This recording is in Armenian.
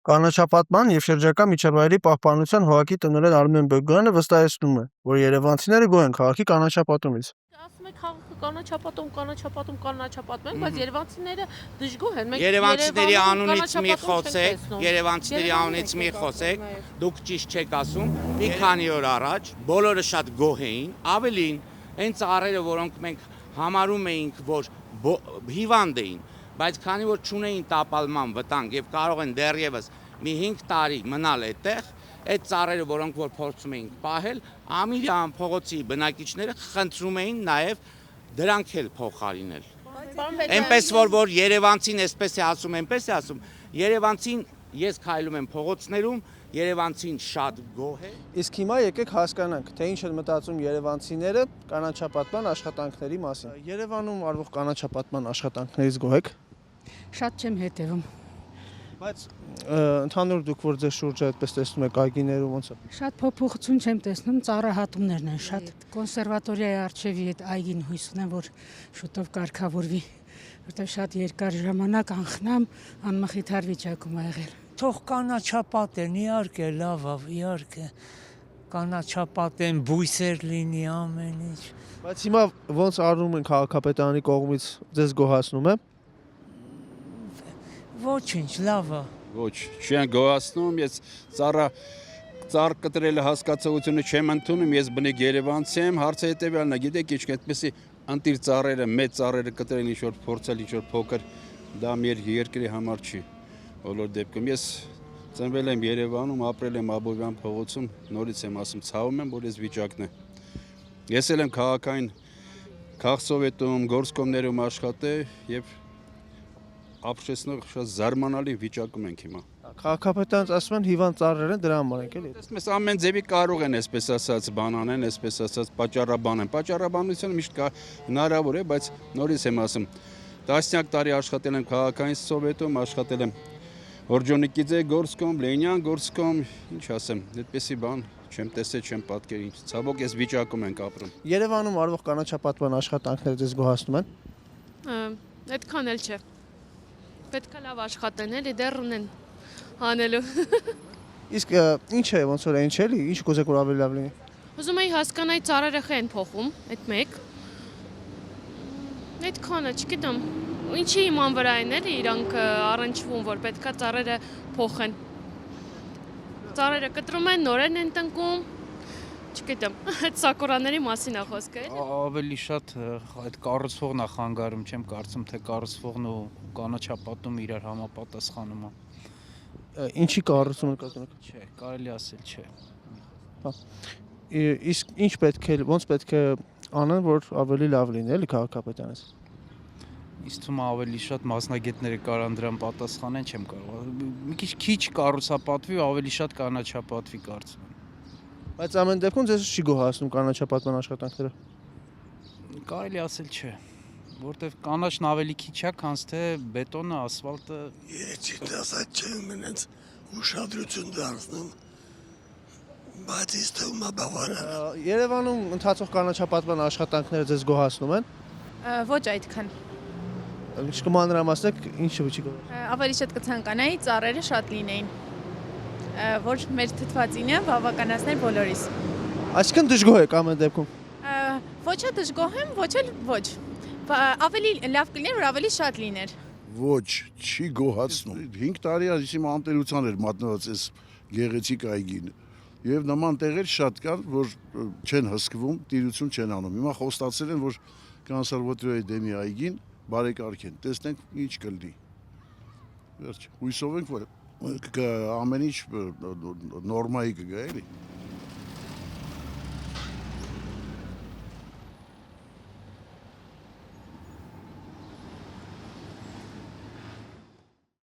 Կանաչապատման եւ շրջակա միջավայրի պահպանության հողակի տնօրեն Արմեն Բեգոյանը վստահեցնում է, որ երևանցիները գոհ են քաղաքի կանաչապատումից։ Ասում եք քաղաքը կանաչապատում, բայց երևանցիները դժգոհ են։ Երևանցիների անունից մի խոսեք, երևանցիների անունից մի խոսեք, դուք ճիշտ չեք ասում։ Մի քանի օր առաջ բոլորը շատ գոհ էին, ավելին այն ծառերը, որոնք մենք համարում էինք, որ հիվանդ էին, բայց քանի որ չունեին տապալման վտանգ եւ կարող են դեռևս մի 5 տարի մնալ այդտեղ, այդ ծառերը, որոնք որ փորձում էինք պահել, Ամիրյան փողոցի բնակիչները խնդրում էին նաեւ դրանք էլ փոխարինել։ Այնպես որ Երևանցին այսպես է ասում, Երևանցին ես քայլում եմ փողոցներում, Երևանցին շատ գոհ է։ Իսկ հիմա եկեք հասկանանք, թե ինչ են մտածում երևանցիները կանաչապատման աշխատանքների մասին։ Երևանում արվող կանաչապատման աշխատանքներից գոհ եք։ Շատ չեմ հետևում։ Բայց ընդհանուր դուք որ ձեր շուրջը այդպես տեսնում եք այգիներում ոնց է։ Շատ փոփոխություն չեմ տեսնում, ծառահատումներն են շատ։ Կոնսերվատորիայի արչեւի այդ այգին հույս ունեմ, որ շուտով կարգավորվի, որտեղ շատ երկար ժամանակ անխնամ անմխիթար վիճակում ա եղել։ Թող կանաչապատեն, իհարկե, լավ է, իհարկե, կանաչապատեն, բույսեր լինի, ամեն ինչ։ Բայց հիմա ոնց արվում են քաղաքապետարանի կողմից ձեզ գոհացնում է։ Ոչինչ, լավ է։ Ոչ, չեն գոհացնում, ես ծառ կտրելը հասկացողությունը չեմ ընդունում, ես բնիկ Երևանցի եմ, հարցը հետևյալն է, գիտեք ինչ, այդպեսի ընտիր ծառերը, մեծ ծառերը կտրել ինչ-որ փորձել, ինչ-որ փոքր, դա մեր երկրի համար չի։ Բոլոր դեպքում ես ծնվել եմ Երևանում, ապրել եմ Աբովյան փողոցում, նորից եմ ասում, ցավում եմ, որ այս վիճակն է։ Ես էլ եմ քաղաքային քաղաքսովետում, գործկոմներում աշխատել եւ ապշեցնող շատ զարմանալի վիճակում ենք հիմա։ Քաղաքապետարանից ասում են հիվանդ ծառեր են, դրա համար ենք էլի։ Այսպես ամեն ձևի կարող են, այսպես ասած, բանանեն, այսպես ասած, պատճառաբանեն։ Պատճառաբանությունը միշտ հնարավոր է, բայց նորից եմ ասում, տասնյակ տարի աշխատել եմ քաղաքային սովետում, աշխատել եմ Օրջոնիկիձե գործկոմ, Լենյան գործկոմ, ինչ ասեմ, այդպեսի բան չեմ տեսել, չեմ պատկերել։ Ցավոք այս վիճակում ենք ապրում։ Երևանում արվող կանաչապատման աշխատանքները ձեզ գոհացնում են։ Այդքան էլ չէ։ Պետք է լավ աշխատեն, էլի դեռ ունեն անելու։ Իսկ ինչ է, ոնց որ այն չէ, էլի, ինչ կուզեք որ ավելի լավ լինի։ Ուզում էի հասկանալ ծառերը խեն փոխում, այդ մեկ։ Այդքանը, չգիտեմ, ինչի իման վրա են էլի իրանք առնչվում, որ պետքա ծառերը փոխեն։ Ծառերը կտրում են, նորեն են տնկում, չգիտեմ, այդ սակուրաների մասին է խոսքը էլի։ Ավելի շատ այդ կառուցողն է խանգարում, չեմ կարծում, թե կառուցողն ու կանաչապատում իրար համապատասխանում է։ Ինչի կառուցումը կազմեք։ Չէ, կարելի ասել չէ։ Իսկ ինչ պետք է, ոնց պետք է անեն, որ ավելի լավ լինի, էլի քաղաքապետարանից։ Իսկ թվում է ավելի շատ մասնագետները կարան դրան պատասխանեն, չեմ կարող։ Մի քիչ կառուցապատվի, ավելի շատ կանաչապատվի կարծում եմ։ Բայց ամեն դեպքում ձեզ չի գոհացնում կանաչապատման աշխատանքները։ Կարելի ասել չէ, որտեվ կանաչն ավելի քիչ է, քան թե բետոնը, ասֆալտը։ Ես դասած չեմ ինձ ուշադրություն դարձնում, բայց ինձ թվում է բավարար։ Երևանում ընթացող կանաչապատման աշխատանքները ձեզ գոհացնում են։ Ոչ այդքան։ Ինչ կմանրամասնեք, ինչը չի գոհացնում։ Ավելի շատ կցանկանայի ծառերը շատ լինեին, որ մեր թթվածինը բավականացներ բոլորիս։ Այսինքն դժգոհ եք ամեն դեպքում։ Ոչ է դժգոհ եմ, ոչ էլ ոչ։ Ավելի լավ կլիներ, որ ավելի շատ լիներ։ Ոչ, չի գոհացնում։ 5 տարի այսիմ անտերության էր մատնված այս գեղեցիկ այգին։ Եվ նման տեղեր շատ կան, որ չեն հսկվում, տիրություն չեն անում։ Հիմա խոստացել են, որ կոնսերվատորիայի դեմի այգին բարեկարգ են։ Տեսնենք ինչ կլինի։ Վերջ, հույսով ենք, որ ամեն ինչ նորմայի կգա էլի։